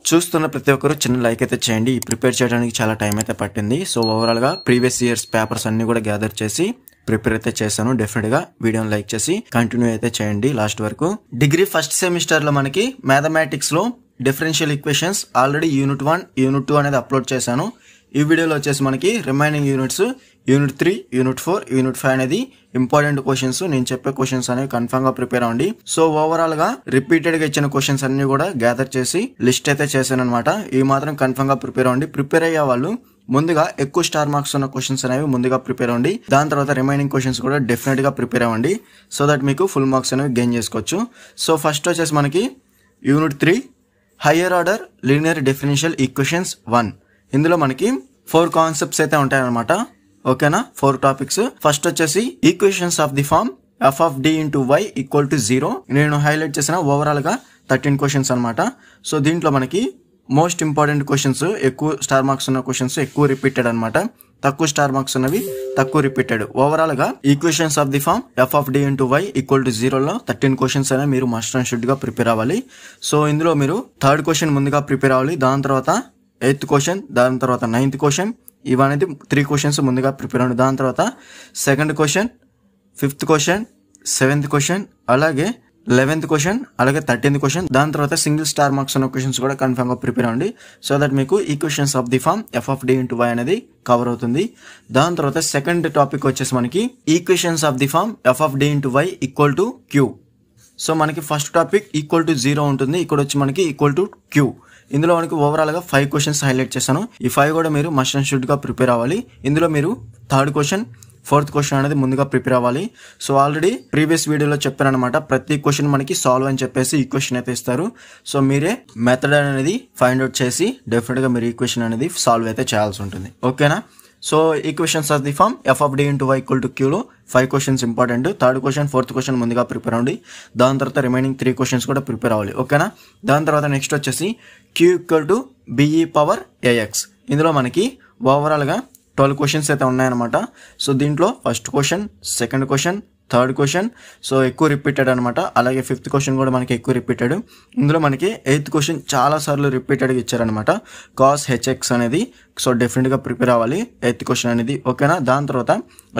చూస్తున్న ప్రతి ఒక్కరు చిన్న లైక్ అయితే చేయండి. ప్రిపేర్ చేయడానికి చాలా టైం అయితే పట్టింది. సో ఓవరాల్ గా ప్రీవియస్ ఇయర్స్ పేపర్స్ అన్ని కూడా గ్యాదర్ చేసి ప్రిపేర్ అయితే చేశాను. డెఫినెట్ గా వీడియోని లైక్ చేసి కంటిన్యూ అయితే చేయండి లాస్ట్ వరకు. డిగ్రీ ఫస్ట్ సెమిస్టర్ లో మనకి మ్యాథమెటిక్స్ లో differential equations already unit 1 unit 2 అనేది అప్లోడ్ చేశాను. ఈ వీడియోలో వచ్చేసి మనకి remaining units unit 3 unit 4 unit 5 అనేది ఇంపార్టెంట్ క్వశ్చన్స్. నేను చెప్పే క్వశ్చన్స్ అనేవి కన్ఫర్మ్ గా ప్రిపేర్ అవ్వండి. సో ఓవరాల్ గా రిపీటెడ్ గా ఇచ్చిన క్వశ్చన్స్ అన్ని కూడా గ్యాదర్ చేసి లిస్ట్ అయితే చేశాను అనమాట. ఈ మాత్రం కన్ఫర్మ్ గా ప్రిపేర్ అవ్వండి. ప్రిపేర్ అయ్యే వాళ్ళు ముందుగా ఎక్కువ స్టార్ మార్క్స్ ఉన్న క్వశ్చన్స్ అనేవి ముందుగా ప్రిపేర్ అవ్వండి. దాని తర్వాత రిమైనింగ్ క్వశ్చన్స్ కూడా డెఫినెట్ గా ప్రిపేర్ అవ్వండి. సో దట్ మీకు ఫుల్ మార్క్స్ అనేవి గెయిన్ చేసుకోవచ్చు. సో ఫస్ట్ వచ్చేసి మనకి unit 3 higher order linear differential equations 1. ఇందులో మనకి 4 కాన్సెప్ట్స్ అయితే ఉంటాయన్నమాట. ఓకేనా, 4 టాపిక్స్. ఫస్ట్ వచ్చేసి equations of the form f of d into y equal to 0. నేను హైలైట్ చేసిన ఓవరాల్ గా 13 క్వశ్చన్స్ అనమాట. సో దీంట్లో మనకి మోస్ట్ ఇంపార్టెంట్ క్వశ్చన్స్, ఎక్కువ స్టార్ మార్క్స్ ఉన్న క్వశ్చన్స్ ఎక్కువ రిపీటెడ్ అనమాట. తక్కువ స్టార్ మార్క్స్ ఉన్నవి తక్కువ రిపీటెడ్. ఓవరాల్ గా equations of the form f of d into y equal to 0 లో 13 క్వశ్చన్స్ అనేవి మీరు మస్ట్ అండ్ షుడ్ గా ప్రిపేర్ అవ్వాలి. సో ఇందులో మీరు థర్డ్ క్వశ్చన్ ముందుగా ప్రిపేర్ అవ్వాలి. దాని తర్వాత 8th క్వశ్చన్, దాని తర్వాత 9th క్వశ్చన్, ఇవనేది 3 క్వశ్చన్స్ ముందుగా ప్రిపేర్ అవ్వండి. దాని తర్వాత 2nd question, 5th question, 7th question, అలాగే 11th క్వశ్చన్, అలాగే 13th క్వశ్చన్. దాని తర్వాత సింగిల్ స్టార్ మార్క్స్ ఉన్న క్వశ్చన్స్ కూడా కన్ఫర్మ్ గా ప్రిపేర్ అవ్వండి. సో దట్ మీకు equations of the form f of d into y అనేది కవర్ అవుతుంది. దాని తర్వాత సెకండ్ టాపిక్ వచ్చేసి మనకి equations of the form f of d into y equal to q. So మనకి ఫస్ట్ టాపిక్ ఈక్వల్ టు 0 ఉంటుంది. ఇక్కడ వచ్చి మనకి ఈక్వల్ టు q. ఇందులో మనకి ఓవరాల్ గా 5 క్వశ్చన్స్ హైలైట్ చేశాను. ఈ 5 కూడా మీరు మస్ట్ అండ్ షుడ్ గా ప్రిపేర్ అవ్వాలి. ఇందులో మీరు 3rd క్వశ్చన్, 4th క్వశ్చన్ అనేది ముందుగా ప్రిపేర్ అవ్వాలి. సో ఆల్రెడీ ప్రీవియస్ వీడియోలో చెప్పాను అనమాట. ప్రతి క్వశ్చన్ మనకి సాల్వ్ అని చెప్పేసి ఈ క్వశ్చన్ అయితే ఇస్తారు. సో మీరే మెథడ్ అనేది ఫైండ్ అవుట్ చేసి డెఫినెట్ గా మీరు ఈ క్వశ్చన్ అనేది సాల్వ్ అయితే చేయాల్సి ఉంటుంది. ఓకేనా. So equations of the form f of d into y equal to q లో 5 questions important. 3rd question, 4th question ముందుగా ప్రిపేర్ అవ్వండి. దాని తర్వాత రిమైనింగ్ 3 క్వశ్చన్స్ కూడా ప్రిపేర్ అవ్వాలి. ఓకేనా. దాని తర్వాత నెక్స్ట్ వచ్చేసి q equal to be power ax. ఇందులో మనకి ఓవరాల్ గా 12 క్వశ్చన్స్ అయితే ఉన్నాయన్నమాట. సో దీంట్లో first question, 2nd question, 3rd question so ఎక్కువ రిపీటెడ్ అనమాట. అలాగే 5th క్వశ్చన్ కూడా మనకి ఎక్కువ రిపీటెడ్. ఇందులో మనకి 8th క్వశ్చన్ చాలా సార్లు రిపీటెడ్గా ఇచ్చారనమాట, cos hx అనేది. సో డెఫినెట్గా ప్రిపేర్ అవ్వాలి 8th క్వశ్చన్ అనేది. ఓకేనా. దాని తర్వాత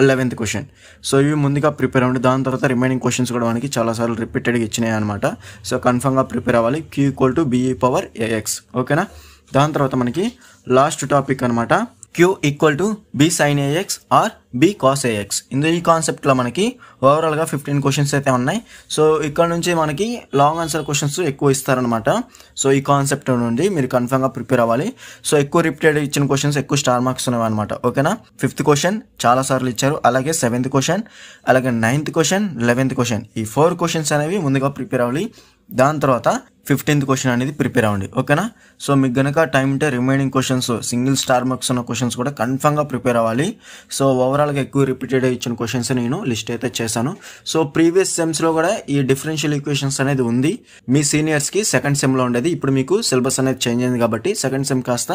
11th క్వశ్చన్. సో ఇవి ముందుగా ప్రిపేర్ అవ్వండి. దాని తర్వాత రిమైనింగ్ క్వశ్చన్స్ కూడా మనకి చాలా సార్లు రిపీటెడ్గా ఇచ్చినాయి అనమాట. సో కన్ఫర్మ్గా ప్రిపేర్ అవ్వాలి. q equal to be power ax. ఓకేనా. దాని తర్వాత మనకి లాస్ట్ టాపిక్ అనమాట, q equal to b sin ax or b cos ax. ఈ కాన్సెప్ట్ లో మనకి ఓవరాల్ గా 15 క్వశ్చన్స్ అయితే ఉన్నాయి. సో ఇక్కడ నుంచి మనకి లాంగ్ ఆన్సర్ క్వశ్చన్స్ ఎక్కువ ఇస్తారనమాట. సో ఈ కాన్సెప్ట్ నుండి మీరు కన్ఫర్మ్ గా ప్రిపేర్ అవ్వాలి. సో ఎక్కువ రిపీటెడ్ ఇచ్చిన క్వశ్చన్స్ ఎక్కువ స్టార్ మార్క్స్ ఉన్నవి అనమాట. ఓకేనా. 5th క్వశ్చన్ చాలా సార్లు ఇచ్చారు, అలాగే 7th క్వశ్చన్, అలాగే 9th క్వశ్చన్, 11th క్వశ్చన్. ఈ 4 క్వశ్చన్స్ అనేవి ముందుగా ప్రిపేర్ అవ్వాలి. దాని తర్వాత 15th క్వశ్చన్ అనేది ప్రిపేర్ అవ్వండి. ఓకేనా. సో మీకు గనక టైం ఉంటే remaining questions, single star marks ఉన్న క్వశ్చన్స్ కూడా కన్ఫర్మ్ గా ప్రిపేర్ అవ్వాలి. సో ఓవరాల్ గా ఎక్కువ రిపీటెడ్ ఇచ్చిన క్వశ్చన్స్ నేను లిస్ట్ అయితే చేశాను. సో ప్రీవియస్ సెమ్స్ లో కూడా ఈ డిఫరెన్షియల్ ఈక్వేషన్స్ అనేది ఉంది. మీ సీనియర్స్ కి 2nd సెమ్ లో ఉండేది. ఇప్పుడు మీకు సిలబస్ అనేది చేంజ్ అయింది కాబట్టి 2nd సెమ్ కాస్త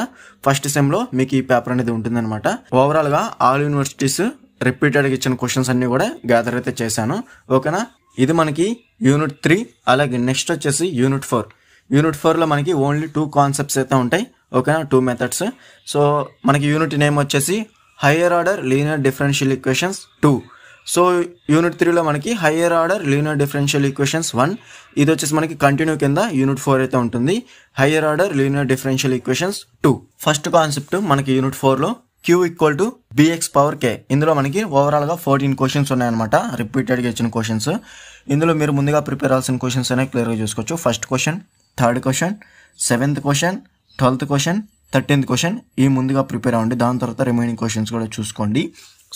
1st సెమ్ లో మీకు ఈ పేపర్ అనేది ఉంటుంది అనమాట. ఓవరాల్ గా ఆల్ యూనివర్సిటీస్ రిపీటెడ్ గా ఇచ్చిన క్వశ్చన్స్ అన్ని కూడా గ్యాదర్ అయితే చేశాను. ఓకేనా. ఇది మనకి యూనిట్ 3. అలాగే నెక్స్ట్ వచ్చేసి యూనిట్ 4. యూనిట్ 4 లో మనకి ఓన్లీ 2 కాన్సెప్ట్స్ అయితే ఉంటాయి. ఓకేనా, 2 మెథడ్స్. సో మనకి యూనిట్ నేమ్ వచ్చేసి higher order linear differential equations 2. So unit 3 లో మనకి higher order linear differential equations 1. ఇది వచ్చేసి మనకి కంటిన్యూ కింద యూనిట్ 4 అయితే ఉంటుంది. Higher order linear differential equations 2. First concept మనకి యూనిట్ 4 లో q equal to bx power k. ఇందులో మనకి ఓవరాల్ గా 14 క్వశ్చన్స్ ఉన్నాయన్నమాట, రిపీటెడ్ గా ఇచ్చిన క్వశ్చన్స్. ఇందులో మీరు ముందుగా ప్రిపేర్ అవ్వాల్సిన క్వశ్చన్స్ అనేవి క్లియర్ గా చూసుకోవచ్చు. First question, 3rd question, 7th question, 12th question, 13th question. ఈ ముందుగా ప్రిపేర్ అవ్వండి. దాని తర్వాత రిమైనింగ్ క్వశ్చన్స్ కూడా చూసుకోండి.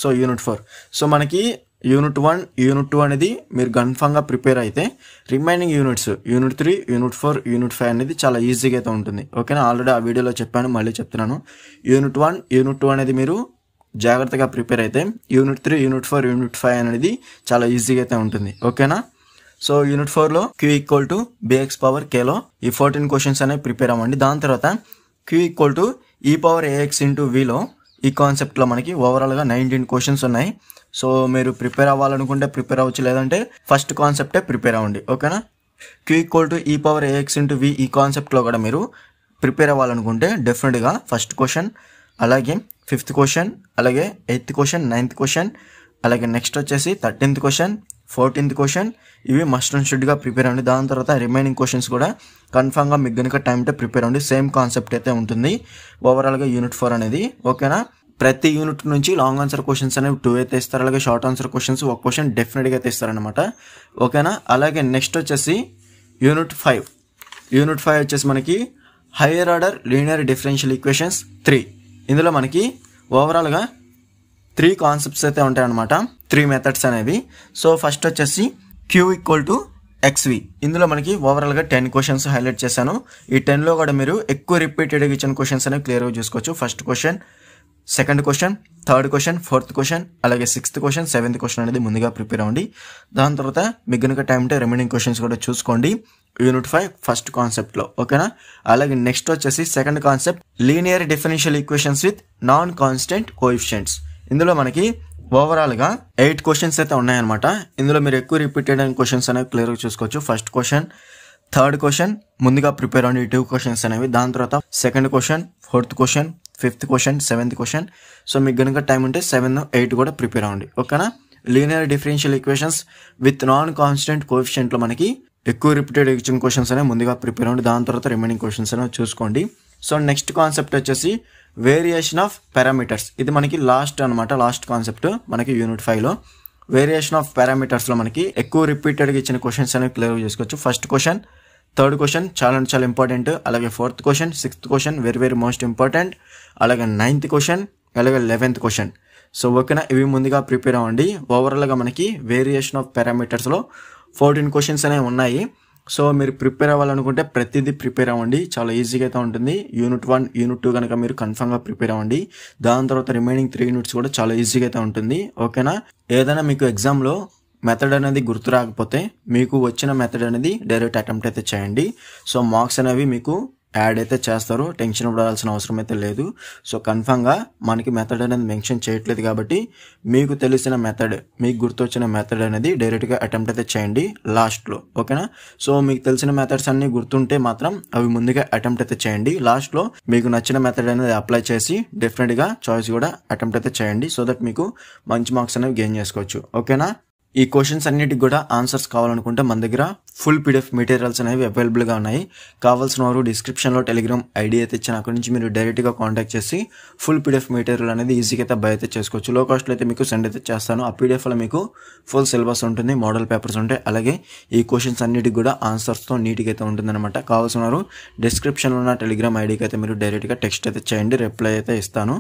So unit 4. సో మనకి యూనిట్ 1, యూనిట్ 2 అనేది మీరు కన్ఫర్మ్ గా ప్రిపేర్ అయితే remaining units unit 3, unit 4, unit 5 అనేది చాలా ఈజీగా అయితే ఉంటుంది. ఓకేనా. ఆల్రెడీ ఆ వీడియోలో చెప్పాను, మళ్ళీ చెప్తున్నాను. యూనిట్ 1, యూనిట్ 2 అనేది మీరు జాగ్రత్తగా ప్రిపేర్ అయితే యూనిట్ 3, యూనిట్ 4, యూనిట్ 5 అనేది చాలా ఈజీగా అయితే ఉంటుంది. ఓకేనా. సో యూనిట్ 4 లో q equal to bx power k లో ఈ 14 క్వశ్చన్స్ అనేవి ప్రిపేర్ అవ్వండి. దాని తర్వాత q equal to e power ax into v లో ఈ కాన్సెప్ట్ లో మనకి ఓవరాల్ గా 19 క్వశ్చన్స్ ఉన్నాయి. సో మీరు ప్రిపేర్ అవ్వాలనుకుంటే ప్రిపేర్ అవ్వచ్చు, లేదంటే ఫస్ట్ కాన్సెప్టే ప్రిపేర్ అవ్వండి. ఓకేనా. q equal to e power ax into v ఈ కాన్సెప్ట్ లో కూడా మీరు ప్రిపేర్ అవ్వాలనుకుంటే డెఫినెట్గా ఫస్ట్ క్వశ్చన్, అలాగే 5th క్వశ్చన్, అలాగే 8th క్వశ్చన్, 9th క్వశ్చన్, అలాగే నెక్స్ట్ వచ్చేసి 13th క్వశ్చన్, 14th క్వశ్చన్, ఇవి మస్ట్ అండ్ షుడ్గా ప్రిపేర్ అవ్వండి. దాని తర్వాత రిమైనింగ్ క్వశ్చన్స్ కూడా కన్ఫామ్గా మీకు కనుక టైం ఉంటే ప్రిపేర్ అవ్వండి. సేమ్ కాన్సెప్ట్ అయితే ఉంటుంది ఓవరాల్గా యూనిట్ 4 అనేది. ఓకేనా, ప్రతి యూనిట్ నుంచి లాంగ్ ఆన్సర్ క్వశ్చన్స్ అనేవి 2 అయితే ఇస్తారు, అలాగే షార్ట్ ఆన్సర్ క్వశ్చన్స్ ఒక క్వశ్చన్ డెఫినెట్గా అయితే ఇస్తారనమాట. ఓకేనా, అలాగే నెక్స్ట్ వచ్చేసి యూనిట్ 5 వచ్చేసి మనకి hire order linear differential equations 3. ఇందులో మనకి ఓవరాల్గా 3 కాన్సెప్ట్స్ అయితే ఉంటాయన్నమాట, 3 మెథడ్స్ అనేవి. సో ఫస్ట్ వచ్చేసి Q = XV. ఇందులో మనకి ఓవరాల్గా 10 క్వశ్చన్స్ హైలైట్ చేశాను. ఈ 10లో కూడా మీరు ఎక్కువ రిపీటెడ్గా ఇచ్చిన క్వశ్చన్స్ అనేవి క్లియర్గా చూసుకోవచ్చు. First question, second question, third question, 4th question, అలాగే 6th క్వశ్చన్, 7th క్వశ్చన్ అనేది ముందుగా ప్రిపేర్ అవ్వండి. దాని తర్వాత మీకు కనుక టైం ఉంటే రిమైనింగ్ క్వశ్చన్స్ కూడా చూసుకోండి యూనిట్ 5 ఫస్ట్ కాన్సెప్ట్లో. ఓకేనా, అలాగే నెక్స్ట్ వచ్చేసి second concept linear differential equations with non constant coefficients. ఇందులో మనకి ఓవరాల్గా 8 క్వశ్చన్స్ అయితే ఉన్నాయన్నమాట. ఇందులో మీరు ఎక్కువ రిపీటెడ్ అయిన క్వశ్చన్స్ అనేవి క్లియర్గా చూసుకోవచ్చు. ఫస్ట్ క్వశ్చన్, థర్డ్ క్వశ్చన్ ముందుగా ప్రిపేర్ అవ్వండి, 2 క్వశ్చన్స్ అనేవి. దాని తర్వాత second question, 4th question, 5th question, 7th question. So మీకు కనుక టైం ఉంటే 7, 8 కూడా ప్రిపేర్ అవ్వండి. ఓకేనా, linear differential equations with non constant కోఎఫిషియెంట్లో మనకి ఎక్కువ రిపీటెడ్ ఇచ్చిన క్వశ్చన్స్ అనేవి ముందుగా ప్రిపేర్ అవ్వండి. దాని తర్వాత రిమైనింగ్ క్వశ్చన్స్ అనేవి చూసుకోండి. సో నెక్స్ట్ కాన్సెప్ట్ వచ్చేసి వేరియేషన్ ఆఫ్ పారామీటర్స్. ఇది మనకి లాస్ట్ కాన్సెప్ట్ మనకి యూనిట్ 5లో. వేరియేషన్ ఆఫ్ పారామీటర్స్లో మనకి ఎక్కువ రిపీటెడ్గా ఇచ్చిన క్వశ్చన్స్ అనేవి క్లియర్గా చేసుకోవచ్చు. ఫస్ట్ క్వశ్చన్, థర్డ్ క్వశ్చన్ చాలా ఇంపార్టెంట్, అలాగే 4th question, 6th question very most important, అలాగే 9th క్వశ్చన్, అలాగే 11th క్వశ్చన్. సో ఓకేనా, ఇవి ముందుగా ప్రిపేర్ అవ్వండి. ఓవరాల్గా మనకి వేరియేషన్ ఆఫ్ పారామీటర్స్లో 14 క్వశ్చన్స్ అనేవి ఉన్నాయి. సో మీరు ప్రిపేర్ అవ్వాలనుకుంటే ప్రతిదీ ప్రిపేర్ అవ్వండి, చాలా ఈజీగా అయితే ఉంటుంది. యూనిట్ 1, యూనిట్ 2 కనుక మీరు కన్ఫర్మ్గా ప్రిపేర్ అవ్వండి. దాని తర్వాత రిమైనింగ్ 3 యూనిట్స్ కూడా చాలా ఈజీగా అయితే ఉంటుంది. ఓకేనా, ఏదైనా మీకు ఎగ్జామ్లో మెథడ్ అనేది గుర్తు రాకపోతే మీకు వచ్చిన మెథడ్ అనేది డైరెక్ట్ అటెంప్ట్ అయితే చేయండి. సో మార్క్స్ అనేవి మీకు యాడ్ అయితే చేస్తారు, టెన్షన్ పడాల్సిన అవసరం అయితే లేదు. సో కన్ఫామ్గా మనకి మెథడ్ అనేది మెన్షన్ చేయట్లేదు కాబట్టి మీకు తెలిసిన మెథడ్, మీకు గుర్తొచ్చిన మెథడ్ అనేది డైరెక్ట్గా అటెంప్ట్ అయితే చేయండి లాస్ట్లో. ఓకేనా, సో మీకు తెలిసిన మెథడ్స్ అన్ని గుర్తుంటే మాత్రం అవి ముందుగా అటెంప్ట్ అయితే చేయండి. లాస్ట్లో మీకు నచ్చిన మెథడ్ అనేది అప్లై చేసి డెఫినెట్గా చాయిస్ కూడా అటెంప్ట్ అయితే చేయండి. సో దట్ మీకు మంచి మార్క్స్ అనేవి గెయిన్ చేసుకోవచ్చు. ఓకేనా, ఈ క్వశ్చన్స్ అన్నిటికి కూడా ఆన్సర్స్ కావాలనుకుంటే మన దగ్గర ఫుల్ PDF మెటీరియల్స్ అనేవి అవైలబుల్గా ఉన్నాయి. కావాల్సిన వారు డిస్క్రిప్షన్లో టెలిగ్రామ్ ఐడి అయితే ఇచ్చాను, అక్కడి నుంచి మీరు డైరెక్ట్గా కాంటాక్ట్ చేసి ఫుల్ PDF మెటీరియల్ అనేది ఈజీగా అయితే బై అయితే చేసుకోవచ్చు. లో కాస్ట్లో అయితే మీకు సెండ్ అయితే చేస్తాను. ఆ PDFలో మీకు ఫుల్ సిలబస్ ఉంటుంది, మోడల్ పేపర్స్ ఉంటాయి, అలాగే ఈ క్వశ్చన్స్ అన్నిటికి కూడా ఆన్సర్స్తో నీట్గా అయితే ఉంటుందన్నమాట. కావాల్సిన వారు డిస్క్రిప్షన్లో ఉన్న టెలిగ్రామ్ ఐడికి అయితే మీరు డైరెక్ట్గా టెక్స్ట్ అయితే చేయండి, రిప్లై అయితే ఇస్తాను.